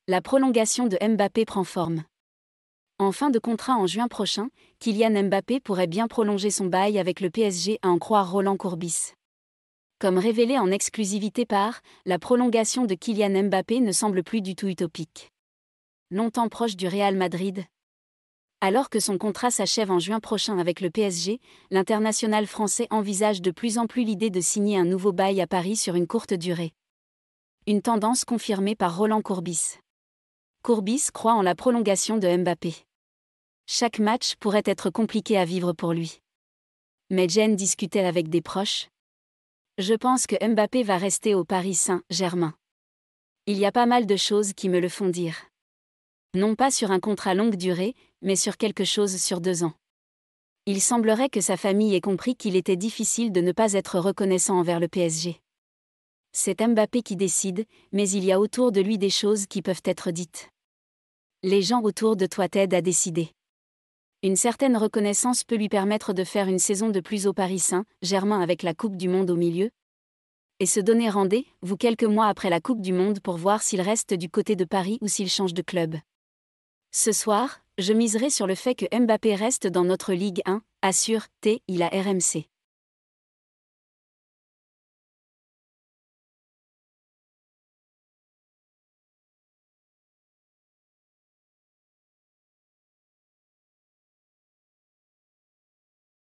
La prolongation de Mbappé prend forme. En fin de contrat en juin prochain, Kylian Mbappé pourrait bien prolonger son bail avec le PSG à en croire Roland Courbis. Comme révélé en exclusivité par la prolongation de Kylian Mbappé ne semble plus du tout utopique. Longtemps proche du Real Madrid. Alors que son contrat s'achève en juin prochain avec le PSG, l'international français envisage de plus en plus l'idée de signer un nouveau bail à Paris sur une courte durée. Une tendance confirmée par Roland Courbis. Courbis croit en la prolongation de Mbappé. Chaque match pourrait être compliqué à vivre pour lui. Mais Jen discutait avec des proches. Je pense que Mbappé va rester au Paris Saint-Germain. Il y a pas mal de choses qui me le font dire. Non pas sur un contrat longue durée, mais sur quelque chose sur 2 ans. Il semblerait que sa famille ait compris qu'il était difficile de ne pas être reconnaissant envers le PSG. C'est Mbappé qui décide, mais il y a autour de lui des choses qui peuvent être dites. Les gens autour de toi t'aident à décider. Une certaine reconnaissance peut lui permettre de faire une saison de plus au Paris Saint-Germain avec la Coupe du Monde au milieu. Et se donner rendez-vous quelques mois après la Coupe du Monde pour voir s'il reste du côté de Paris ou s'il change de club. Ce soir, je miserai sur le fait que Mbappé reste dans notre Ligue 1, assure-t-il à RMC.